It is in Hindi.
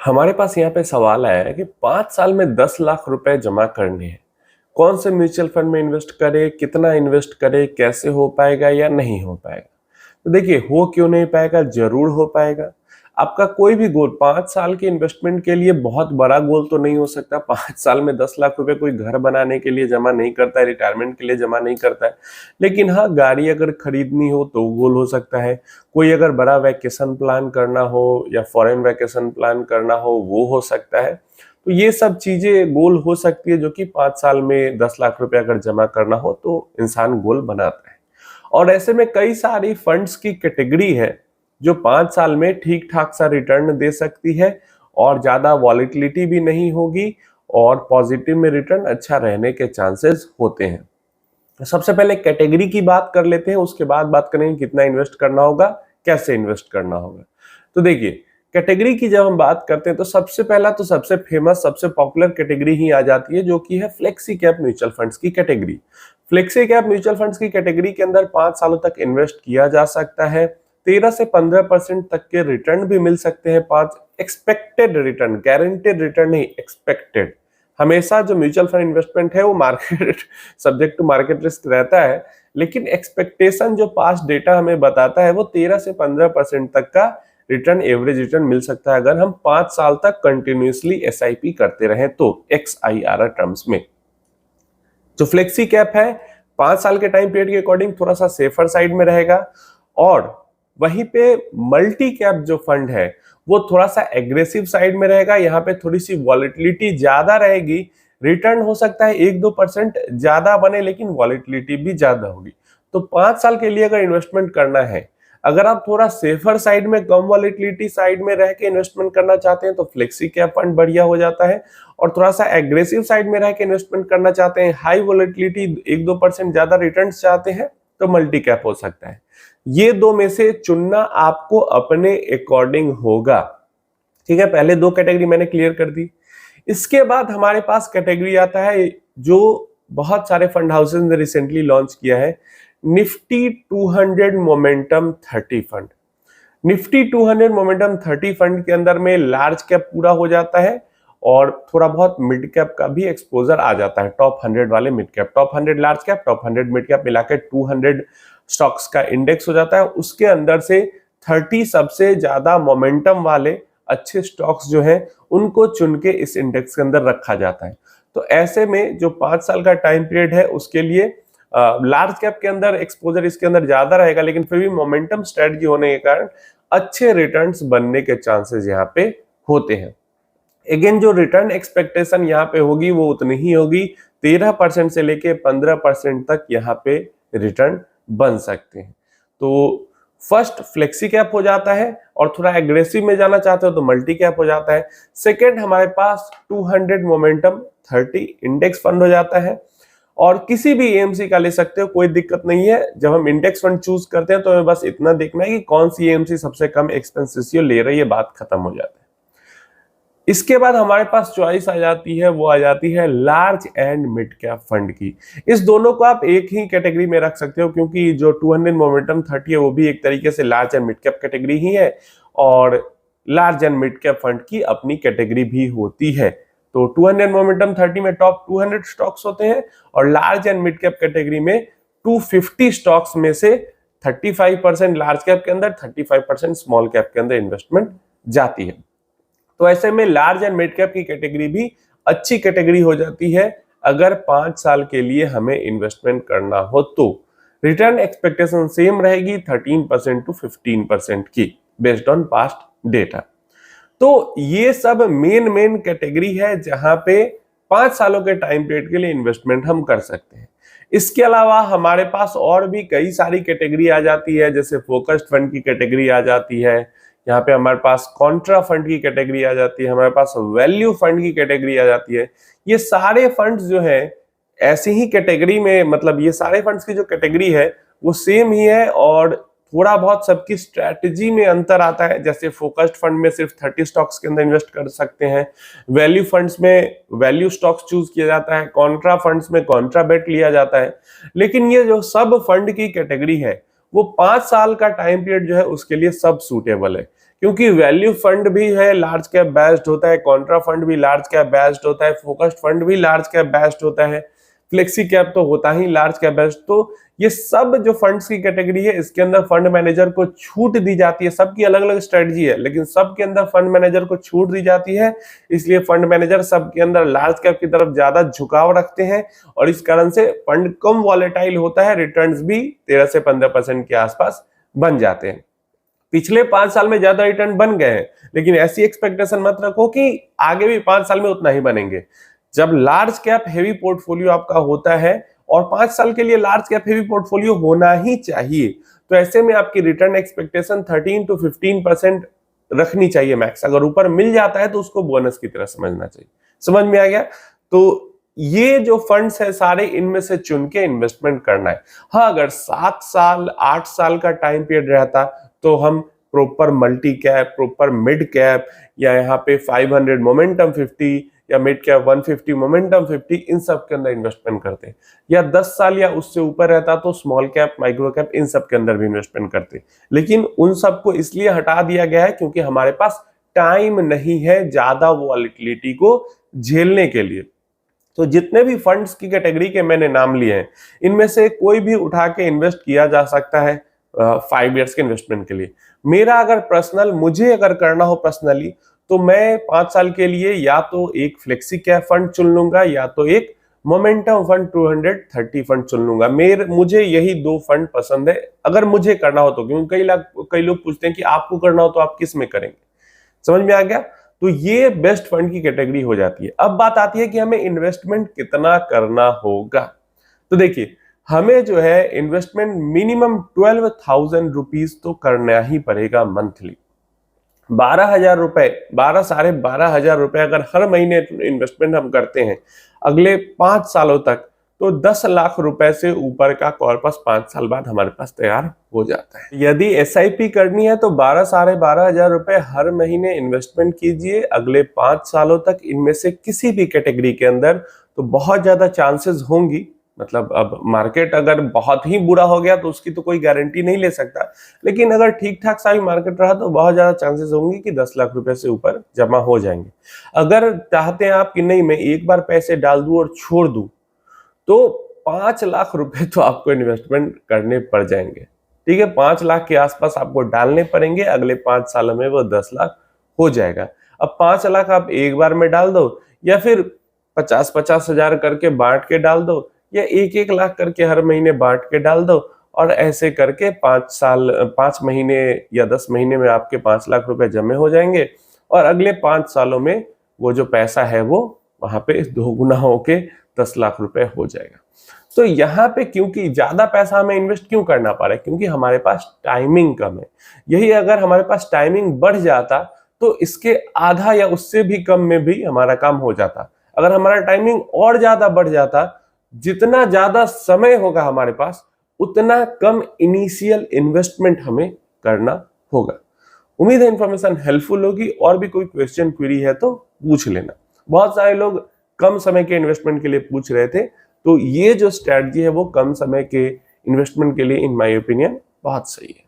हमारे पास यहाँ पे सवाल आया है कि 5 साल में 10 लाख रुपए जमा करने हैं। कौन से म्यूचुअल फंड में इन्वेस्ट करें, कितना इन्वेस्ट करें, कैसे हो पाएगा या नहीं हो पाएगा। तो देखिए, हो क्यों नहीं पाएगा, जरूर हो पाएगा। आपका कोई भी गोल 5 साल के इन्वेस्टमेंट के लिए बहुत बड़ा गोल तो नहीं हो सकता। 5 साल में 10 लाख रुपए कोई घर बनाने के लिए जमा नहीं करता है, रिटायरमेंट के लिए जमा नहीं करता है। लेकिन हाँ, गाड़ी अगर खरीदनी हो तो गोल हो सकता है। कोई अगर बड़ा वैकेशन प्लान करना हो या फॉरेन वैकेशन प्लान करना हो, वो हो सकता है। तो ये सब चीजें गोल हो सकती है, जो कि 5 साल में 10 लाख रुपए अगर जमा करना हो तो इंसान गोल बनाता है। और ऐसे में कई सारी फंड्स की कैटेगरी है जो 5 साल में ठीक ठाक सा रिटर्न दे सकती है और ज्यादा वॉलिटिलिटी भी नहीं होगी और पॉजिटिव में रिटर्न अच्छा रहने के चांसेस होते हैं। तो सबसे पहले कैटेगरी की बात कर लेते हैं, उसके बाद बात करेंगे कितना इन्वेस्ट करना होगा, कैसे इन्वेस्ट करना होगा। तो देखिए, कैटेगरी की जब हम बात करते हैं तो सबसे पहला तो सबसे फेमस सबसे पॉपुलर कैटेगरी ही आ जाती है, जो कि है फ्लेक्सी कैप म्यूचुअल फंड्स की category. Flexi cap mutual funds की कैटेगरी के अंदर 5 सालों तक इन्वेस्ट किया जा सकता है। 13 से 15% तक के रिटर्न भी मिल सकते हैं। 5 एक्सपेक्टेड रिटर्न, गारंटेड रिटर्न नहीं, एक्सपेक्टेड। हमेशा जो म्यूचुअल फंड इन्वेस्टमेंट है वो market subject to market risk रहता है, लेकिन एक्सपेक्टेशन जो पास्ट डेटा हमें बताता है वो 13 से 15% तक का रिटर्न, एवरेज रिटर्न मिल सकता है अगर हम 5 साल तक कंटिन्यूअसली एसआईपी करते रहें तो, XIRR टर्म्स में। जो फ्लेक्सी कैप है 5 साल के टाइम पीरियड के अकॉर्डिंग थोड़ा सा सेफर साइड में रहेगा, और वहीं पे मल्टी कैप जो फंड है वो थोड़ा सा एग्रेसिव साइड में रहेगा। यहाँ पे थोड़ी सी वॉलिटिलिटी ज्यादा रहेगी। रिटर्न हो सकता है 1-2% ज्यादा बने, लेकिन वॉलिटिलिटी भी ज्यादा होगी। तो 5 साल के लिए अगर इन्वेस्टमेंट करना है, अगर आप थोड़ा सेफर साइड में, कम वॉलिटिलिटी साइड में रह के इन्वेस्टमेंट करना चाहते हैं तो फ्लेक्सी कैप फंड बढ़िया हो जाता है। और थोड़ा सा एग्रेसिव साइड में रह के इन्वेस्टमेंट करना चाहते हैं, हाई वॉलिटिलिटी 1-2% ज्यादा रिटर्न चाहते हैं, तो मल्टी कैप हो सकता है। ये दो में से चुनना आपको अपने अकॉर्डिंग होगा। ठीक है, पहले दो कैटेगरी मैंने क्लियर कर दी। इसके बाद हमारे पास कैटेगरी आता है जो बहुत सारे फंड हाउसेस ने रिसेंटली लॉन्च किया है, Nifty 200 momentum 30 fund. Nifty 200 momentum 30 fund के अंदर में लार्ज कैप पूरा हो जाता है और थोड़ा बहुत मिड कैप का भी एक्सपोजर आ जाता है। टॉप 100 वाले mid cap, top 100 large cap, top 100 mid cap मिलाकर 200 स्टॉक्स का इंडेक्स हो जाता है। उसके अंदर से 30 सबसे ज्यादा मोमेंटम वाले अच्छे स्टॉक्स जो हैं उनको चुन के इस इंडेक्स के अंदर रखा जाता है। तो ऐसे में जो 5 साल का टाइम पीरियड है उसके लिए लार्ज कैप के अंदर एक्सपोजर इसके अंदर ज्यादा रहेगा, लेकिन फिर भी मोमेंटम स्ट्रेटजी होने के कारण अच्छे रिटर्न्स बनने के चांसेस यहाँ पे होते हैं। अगेन, जो रिटर्न एक्सपेक्टेशन यहाँ पे होगी वो उतनी ही होगी, 13% से लेके 15% तक यहाँ पे रिटर्न बन सकते हैं। तो फर्स्ट फ्लेक्सी कैप हो जाता है, और थोड़ा एग्रेसिव में जाना चाहते हो तो मल्टी कैप हो जाता है। सेकेंड हमारे पास 200 मोमेंटम 30 इंडेक्स फंड हो जाता है, और किसी भी एएमसी का ले सकते हो, कोई दिक्कत नहीं है। जब हम इंडेक्स फंड चूज करते हैं तो हमें बस इतना देखना है कि कौन सी एएमसी सबसे कम एक्सपेंस रेशियो ले रही है, बात खत्म हो जाता है। इसके बाद हमारे पास चॉइस आ जाती है, वो आ जाती है large and mid cap fund की। इस दोनों को आप एक ही कैटेगरी में रख सकते हो, क्योंकि जो 200 मोमेंटम 30 है वो भी एक तरीके से large and mid cap category ही है, और large and mid cap fund की अपनी कैटेगरी भी होती है। तो 200 मोमेंटम 30 में टॉप 200 स्टॉक्स होते हैं, और large and mid cap category में 250 स्टॉक्स में से 35% लार्ज कैप के अंदर, 35% स्मॉल कैप के अंदर इन्वेस्टमेंट जाती है। तो ऐसे में लार्ज एंड मिड कैप की कैटेगरी भी अच्छी कैटेगरी हो जाती है अगर 5 साल के लिए हमें इन्वेस्टमेंट करना हो तो। रिटर्न एक्सपेक्टेशन सेम रहेगी 13% टू 15% की, बेस्ड ऑन पास्ट डेटा। तो ये सब मेन कैटेगरी है जहां पे 5 सालों के टाइम पीरियड के लिए इन्वेस्टमेंट हम कर सकते हैं। इसके अलावा हमारे पास और भी कई सारी कैटेगरी आ जाती है, जैसे फोकस्ड फंड की कैटेगरी आ जाती है, यहाँ पे हमारे पास कॉन्ट्रा फंड की कैटेगरी आ जाती है, हमारे पास वैल्यू फंड की कैटेगरी आ जाती है। ये सारे फंड्स जो है ऐसी ही कैटेगरी में, मतलब ये सारे फंड्स की जो कैटेगरी है वो सेम ही है, और थोड़ा बहुत सबकी स्ट्रैटेजी में अंतर आता है। जैसे फोकस्ड फंड में सिर्फ 30 स्टॉक्स के अंदर इन्वेस्ट कर सकते हैं, वैल्यू फंड्स में वैल्यू स्टॉक्स चूज किया जाता है, कॉन्ट्रा फंड्स में कॉन्ट्रा बेट लिया जाता है। लेकिन ये जो सब फंड की कैटेगरी है वो 5 साल का टाइम पीरियड जो है उसके लिए सब सूटेबल है, क्योंकि वैल्यू फंड भी है लार्ज कैप बेस्ड होता है, कॉन्ट्रा फंड भी लार्ज कैप बेस्ड होता है, फोकस्ड फंड भी लार्ज कैप बेस्ड होता है, फ्लेक्सी कैप तो होता ही लार्ज कैप बेस्ड। तो ये सब जो फंड्स की कैटेगरी है, इसके अंदर फंड मैनेजर को छूट दी जाती है। सबकी अलग अलग स्ट्रेटजी है, लेकिन सबके अंदर फंड मैनेजर को छूट दी जाती है, इसलिए फंड मैनेजर सबके अंदर लार्ज कैप की तरफ ज्यादा झुकाव रखते हैं और इस कारण से फंड कम वॉलेटाइल होता है, रिटर्न्स भी 13 से 15% के आसपास बन जाते हैं। पिछले 5 साल में ज्यादा रिटर्न बन गए हैं, लेकिन ऐसी एक्सपेक्टेशन मत रखो कि आगे भी 5 साल में उतना ही बनेंगे। जब लार्ज कैप हेवी पोर्टफोलियो आपका होता है, और 5 साल के लिए लार्ज कैप हेवी पोर्टफोलियो होना ही चाहिए, तो ऐसे में आपकी रिटर्न एक्सपेक्टेशन 13 to 15% रखनी चाहिए मैक्स। अगर ऊपर मिल जाता है तो उसको बोनस की तरह समझना चाहिए। समझ में आ गया? तो ये जो फंड्स है सारे, इनमें से चुन के इन्वेस्टमेंट करना है। हाँ, अगर 7 साल 8 साल का टाइम पीरियड रहता तो हम proper multi cap, proper mid cap, या यहाँ पे 500 मोमेंटम 50 या मिड कैप 150 मोमेंटम 50, इन सब के अंदर इन्वेस्टमेंट करते हैं। या 10 साल या उससे ऊपर रहता तो स्मॉल कैप, माइक्रो कैप, इन सब के अंदर भी इन्वेस्टमेंट करते। लेकिन उन सबको इसलिए हटा दिया गया है क्योंकि हमारे पास टाइम नहीं है ज्यादा वॉलेटिलिटी को झेलने के लिए। तो जितने भी फंड्स की कैटेगरी के मैंने नाम लिए हैं, इनमें से कोई भी उठा के इन्वेस्ट किया जा सकता है 5 इयर्स के इन्वेस्टमेंट के लिए। मेरा अगर पर्सनल, मुझे अगर करना हो पर्सनली, तो मैं 5 साल के लिए या तो एक फ्लेक्सी कैप फंड चुन लूंगा या तो एक मोमेंटम फंड 230 फंड चुन लूंगा। मुझे यही 2 फंड पसंद है अगर मुझे करना हो तो। क्योंकि कई लोग पूछते हैं कि आपको करना हो तो आप किस में करेंगे। समझ में आ गया? तो ये बेस्ट फंड की कैटेगरी हो जाती है। अब बात आती है कि हमें इन्वेस्टमेंट कितना करना होगा। तो देखिए, हमें जो है इन्वेस्टमेंट मिनिमम 12,000 रुपीज तो करना ही पड़ेगा मंथली। 12,000 रुपए, 12,500 रुपए अगर हर महीने इन्वेस्टमेंट हम करते हैं अगले 5 सालों तक, तो 10 लाख रुपए से ऊपर का कॉर्पस 5 साल बाद हमारे पास तैयार हो जाता है। यदि एसआईपी करनी है तो 12,500 रुपए हर महीने इन्वेस्टमेंट कीजिए अगले 5 सालों तक, इनमें से किसी भी कैटेगरी के अंदर। तो बहुत ज्यादा चांसेस होंगी, मतलब अब मार्केट अगर बहुत ही बुरा हो गया तो उसकी तो कोई गारंटी नहीं ले सकता, लेकिन अगर ठीक ठाक सा भी मार्केट रहा तो बहुत ज्यादा चांसेस होंगे कि 10 लाख रुपए से ऊपर जमा हो जाएंगे। अगर चाहते हैं आप कि नहीं मैं एक बार पैसे डाल दूं और छोड़ दूं, तो 5 लाख रुपए तो आपको इन्वेस्टमेंट करने पड़ जाएंगे। ठीक है, 5 लाख के आसपास आपको डालने पड़ेंगे, अगले 5 सालों में वो 10 लाख हो जाएगा। अब 5 लाख आप एक बार में डाल दो, या फिर 50-50 हजार करके बांट के डाल दो, या 1-1 लाख करके हर महीने बांट के डाल दो, और ऐसे करके 5 महीने या 10 महीने में आपके 5 लाख रुपए जमे हो जाएंगे, और अगले 5 सालों में वो जो पैसा है वो वहां पे 2 गुना होके 10 लाख रुपए हो जाएगा। तो यहाँ पे क्योंकि ज्यादा पैसा हमें इन्वेस्ट क्यों करना पड़ रहा है? क्योंकि हमारे पास टाइमिंग कम है। यही अगर हमारे पास टाइमिंग बढ़ जाता तो इसके आधा या उससे भी कम में भी हमारा काम हो जाता। अगर हमारा टाइमिंग और ज्यादा बढ़ जाता, जितना ज्यादा समय होगा हमारे पास, उतना कम इनिशियल इन्वेस्टमेंट हमें करना होगा। उम्मीद है इंफॉर्मेशन हेल्पफुल होगी। और भी कोई क्वेश्चन क्वेरी है तो पूछ लेना। बहुत सारे लोग कम समय के इन्वेस्टमेंट के लिए पूछ रहे थे, तो ये जो स्ट्रैटेजी है वो कम समय के इन्वेस्टमेंट के लिए इन माय ओपिनियन बहुत सही है।